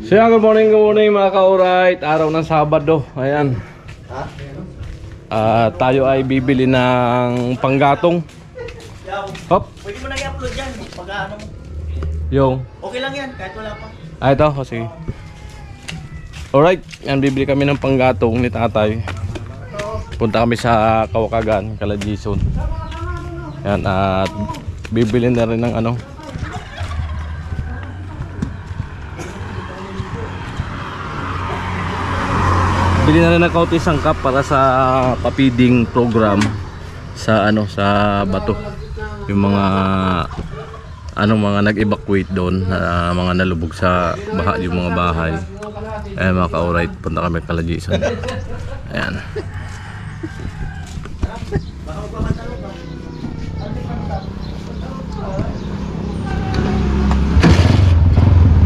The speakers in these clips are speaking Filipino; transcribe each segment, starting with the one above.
So yan, good morning mga ka-alright. Araw ng Sabado. Ayan. Tayo ay bibili ng panggatong. Hop. Pwede mo na i-upload yan. Pag ano mo. Yung. Okay lang yan, kahit wala pa. Ito. O, sige. Alright. Yan, bibili kami ng panggatong ni tatay. Punta kami sa Kawakagan, kala Jason. Yan, at bibili na rin ng ano. Bili na rin ng kaunti sangkap para sa papiding program sa ano, sa Bato. Yung mga mga nag-evacuate doon, mga nalubog sa baha, yung mga bahay. Ayan mga ka-alright, punta kami kala Jason. Ayan.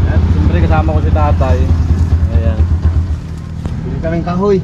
At siyempre kasama ko si tatay. Ayan. Bili kaming kahoy.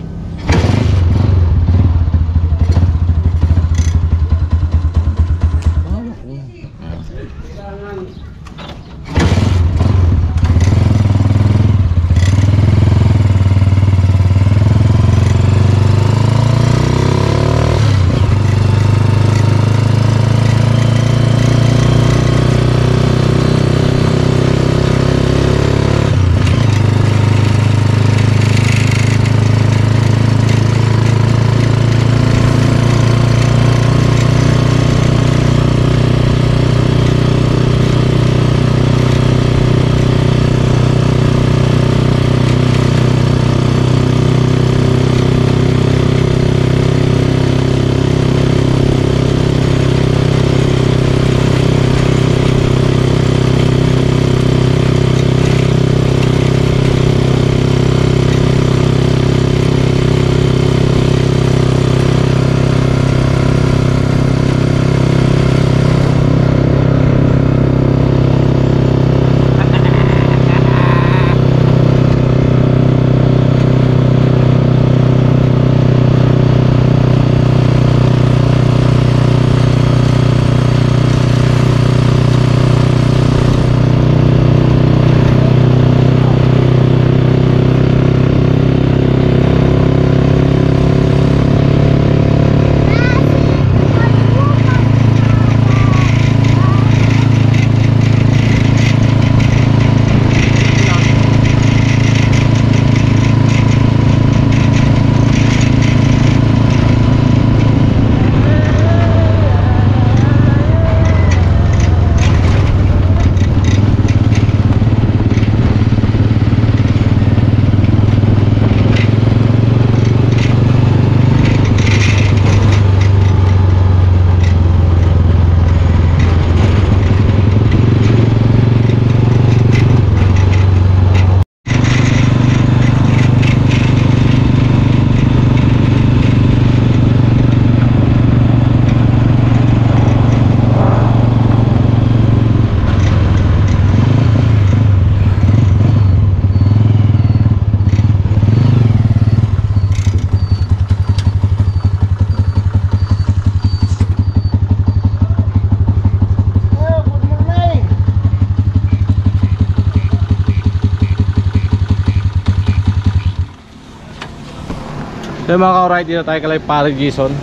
So mga ka-alright, dito tayo kay Pare Jason.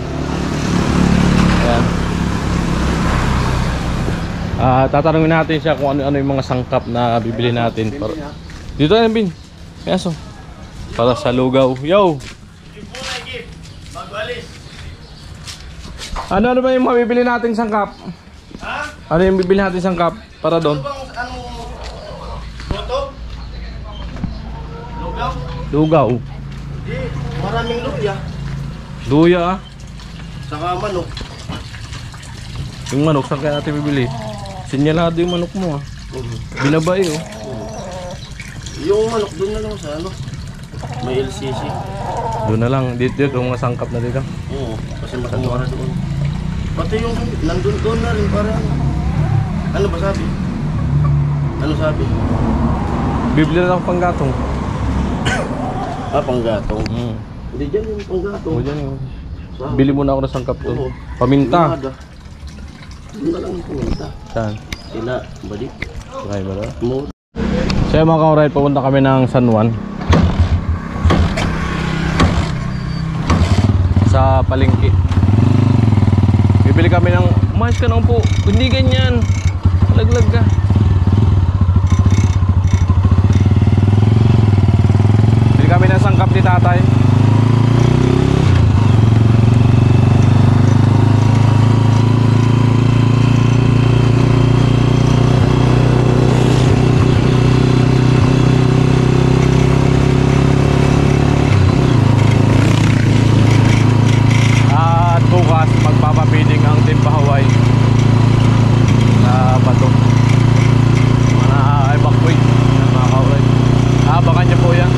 Ayan. Tatanungin natin siya kung ano-ano yung mga sangkap na bibili natin para... Dito na bin. Kaso para sa lugaw. Yo. Ano ba yung mabibili nating sangkap? Ha? Ano yung bibili natin sangkap para doon? Luto? Lugaw? Lugaw. Maraming luya. Luya ah. Saka manok. Yung manok, saan kaya natin bibili? Sinyalado yung manok mo ah. Binabay oh. Yung manok doon na lang sa ano. May LCC. Doon na lang. Dito yung mga sangkap na dito. Oo. Kasi mas mura doon. Pati yung nandun doon na rin para ano ba sabi? Ano sabi? Bibili na ako panggatong. Panggatong. Hindi dyan yung panggatong. O dyan yung Bili muna ako ng sangkap to. Oo. Paminta. Doon na lang ang pumunta. Saan? Sila, balik. Okay ba na? Mo. So mga ka-ride, pupunta kami ng San Juan. Sa palengke. Bibili kami ng, umayos ka na po. Hindi ganyan. Laglag ka. Bili kami ng sangkap ni tatay. At bukas magpapapiling ang Team Bahaway sa Bato. Mga evacuate ng mga ka-ride. Abangan niyo po yan.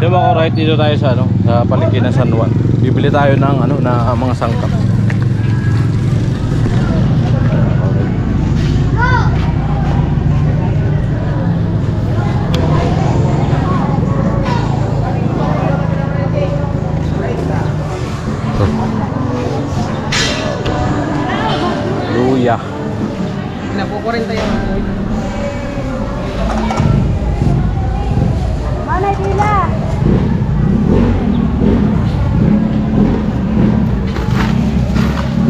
So mga ka-ride, dito tayo sa sa palengke ng San Juan. Bibili tayo ng na mga sangkap. Luya. Napukurin tayo. Mana pila?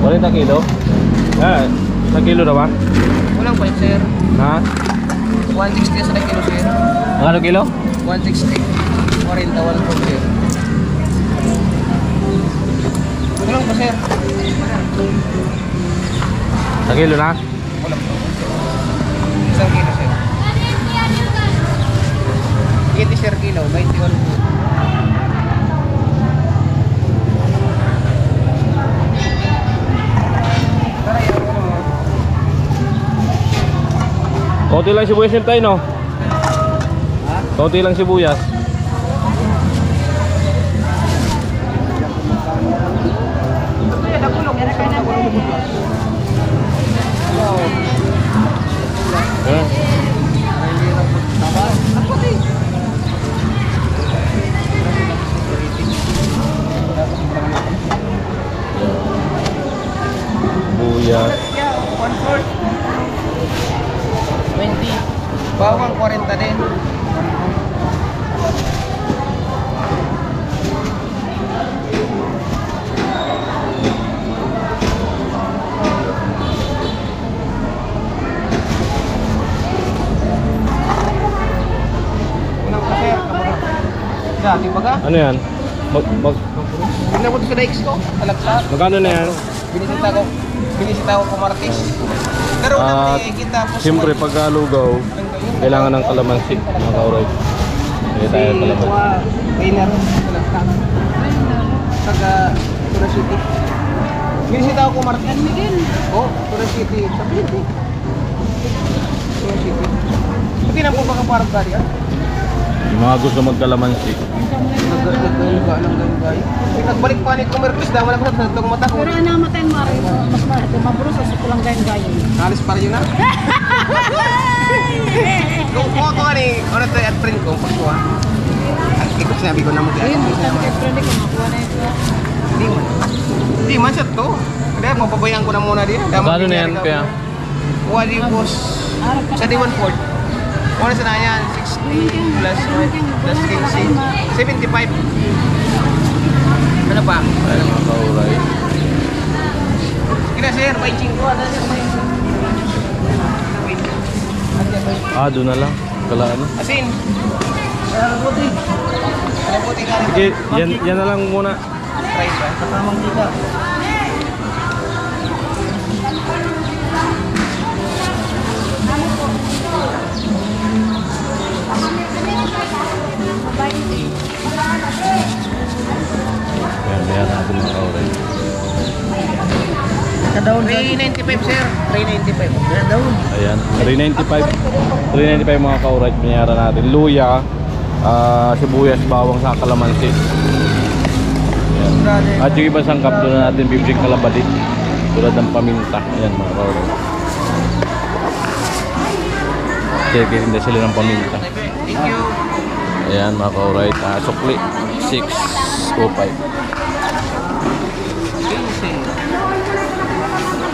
Wala na kilo? Sa kilo na ba? Walang point, sir. Ha? 160 sa kilo, sir. Ano kilo? 160. 41 po, sir. Walang pa, sir. Sa kilo na? Walang po. Isang kilo, sir. 80, sir, kilo. 21 po. Konti lang sibuyas yun tayo, no? Konti lang sibuyas. Buyas. 20. Bawang 40 din. Dati baga. Ano yan? Tignan ko to sa likes ko. Alaglag. Magkano na yan? Binisita ko kumartis. Pero At naman kita po. siyempre pag lugaw, kailangan ng kalamansi, mga kauray. Kaya tayo kalamansi. Trainer. Alaglag. Taga Tura City. Binisita ko kumartis. Oh, Tura City. Sa Pilipi. Tura City. Pati na po baka parang gari ah. Yung mga gusto magkalamansi. Nagbalik pa ni Kumertis, dama na ko sa tatong mata ko. Pero namatay mo rin. Mas mabros sa kulang gayon. Alis para yun na. Kung kuha ko ni, ano to at print ko, pagkuha. Ikot sinabi ko na mo kaya. Ayun, hindi ko makuha na ito. Hindi man siya to. Hindi, papabayaan ko na muna din. Magkano na yan kaya? Wali boss. Sa D1 Ford. Ano sa na yan? 60 plus 15. 75. Ano pa? Ayan mga kauray. Kina sir, paicing ko. Doon na lang. Kalaan. Asin. Ano puti? Ano puti ka rin? Sige, yan na lang muna. Try ba? Katamang dito. Ayan natin mga kauray. Kadaon 395 sir. 395. Kadaon. Ayan, 395 mga kauray, binayaran natin. Luya, sibuyas, bawang sa kalamansi. Ayan. At yung ibang sangkap doon na natin bibig kalabadit tulad ng paminta. Ayan mga kauray. Hindi sila ng paminta. Thank you. Ayan mga kauray, sukli 605.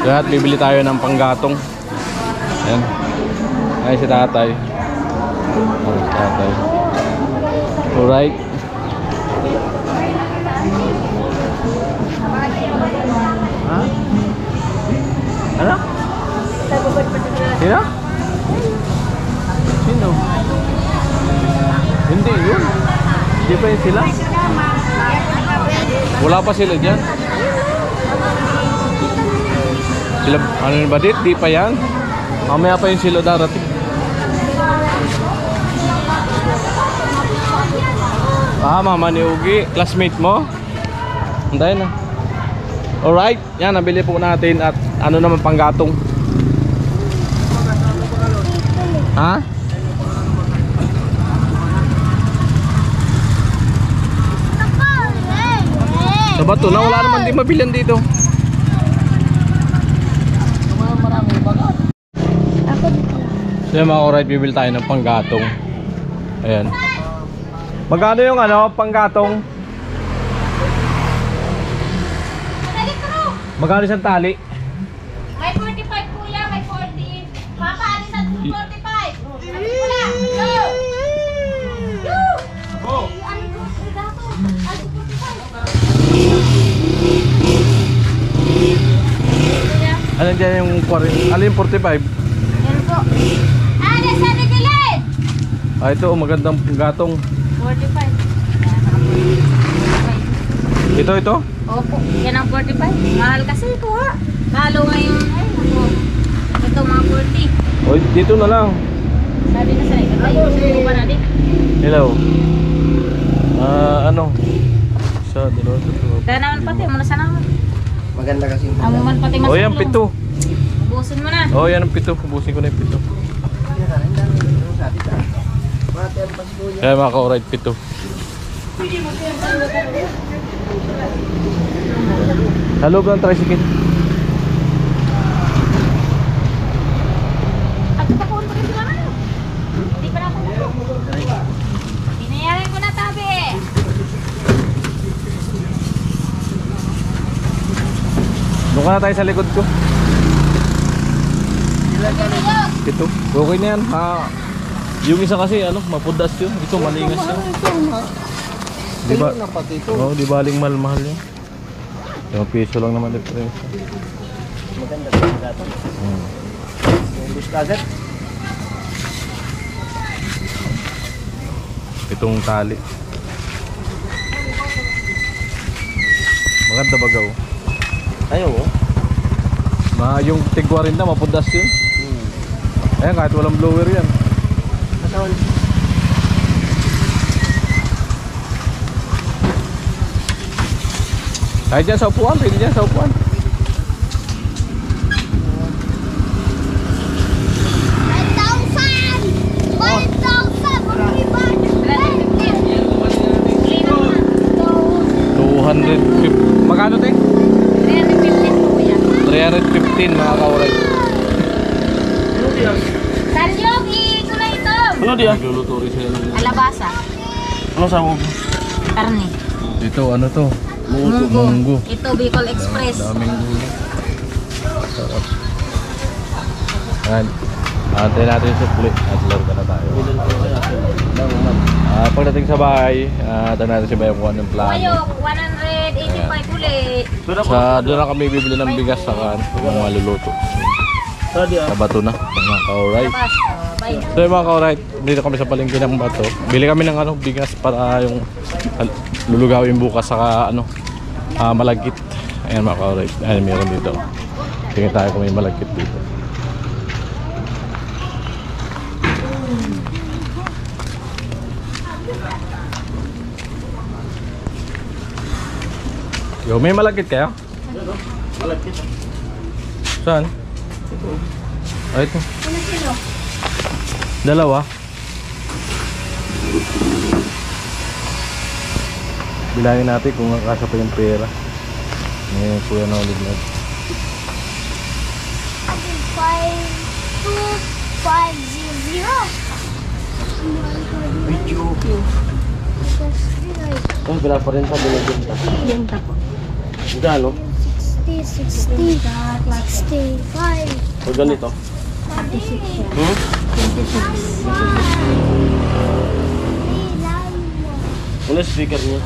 Lahat bibili tayo ng panggatong. Ayan. Ay si tatay. Si tatay. Alright. Ha? Ano? Sino? Sino? Hindi yun. Hindi pa yun sila. Wala pa sila dyan. Sila, ano yun ba dit? Di pa yan. Mamaya pa yung sila darating. Mama ni Ugi, classmate mo. Anday na. Alright, yan, nabili po natin at ano naman panggatong. Ha? Sa bato na, wala naman din mabilhan dito. So yung mga alright, bibili tayo ng panggatong. Ayan. Magkano yung ano, panggatong? Magkano isang tali? May 45 kuya, may 40. Papa, alis at 45. Wala. Go! Go! Oh. Ano dyan yung 40? Ano yung 45? Yan po. Ano sa nagilid? Ito, magandang gatong. 45. Ito? Opo, yan ang 45. Mahal kasi ito ha. Lalo ngayon, ay ako. Ito mga 40. O, dito na lang. Sabi na sa ito tayo. Ito pa na din. Hello. Ano? Isa, dalawa, tatlo. Kaya naman pati, mo na sana naman. Maganda kasi yung Amo man pati O, yan, 7. Ubusin mo na. O, yan ang 7. Ubusin ko na yung 7. Kaya mga ka-alright, 7. Sa loob ng tricycle. Ako pa kung pagkain sila na. Hindi pa natin ako. Binayaran ko na tabi. Doon ka na tayo sa likod ko. Ito. Okay na yan. Yung isa kasi, ano, mapudas yun. Ito, malingas yun. Di ba? Oo, di baling mahal-mahal yun. 5 piso lang naman difference. maganda yung gato. Yung bus agad. Itong tali. Maganda bagaw. Ayaw oh. Yung tigwa rin na, mapudas yun. Ayan, kahit walang blower yan. Kasawal. Kahit dyan sa upuan, pwede dyan sa upuan. 250. Magkano te? 350 po yan. 315 mga ka-alright. Ano diyan? Salyogi, kulay ito. Ano diyan? Nagluluto rin sila. Alabasa. Ano sawag? Karne. Ito, ano to? Munggo. Munggo. Ito, Bicol Express. Daming gulo. Sarap. Ayan. Antay natin yung sukli at laro ka na tayo. Pagdating sa bahay, tanong natin si Bayo kung anong plano. Ayok, 185 ulit. Doon na kami bibili ng bigas sa kan, yung maluluto. Sa diyan. Sa bato na, mga ka-alright. Labas. Bye. So yung mga ka-alright, dito kami sa palengke ng bato. Bili kami ng bigas para yung lulugawin bukas sa malagkit. Ayan mga ka-alright, ayan meron dito. Tingin tayo kung may malagkit dito. Yo, may malagkit kayo? Malagkit. Saan? Ay, ito. Dalawa. Bilangin natin kung kasya pa yung pera. Ngayon, kuya na ulit na. 5250. Video. Oh, bila pa rin sa binibenta. Benta po. Gano? 60, 65. Pag ganito. 26 siya. 26. Ano yung speaker niya?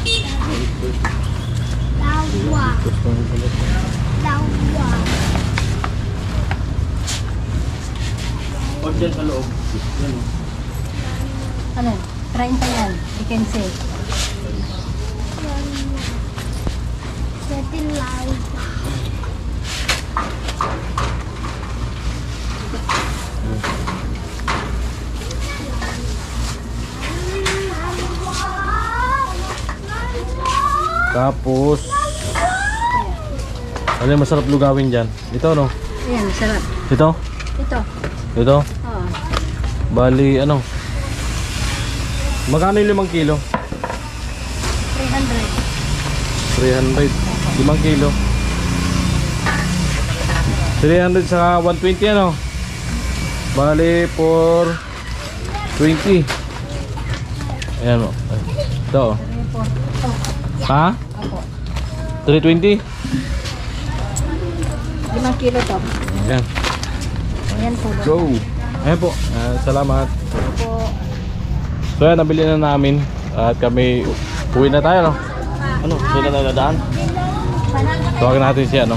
Lawa. Lawa. Pag dyan sa loob. Yan o. Ano? 30 yan. You can say. Dati lawa. Tapos, ano yung masarap lugawin dyan? Ito, no? Ayan, sarap. Ito? Ito. Ito? Oo. Bali, magkano yung 5 kilo? 300. 300. 5 kilo. 300 sa 120 ano? Bali for 20. Ayan mo. Ito. Ha? Opo. 320? 5 kilo to. Ayan. Ayan po. Go! Ayan po. Salamat. Po. So yan, nabili na namin. At kami, uwi na tayo, no? Ano? Sila na dadaan? Tawagan natin siya, no?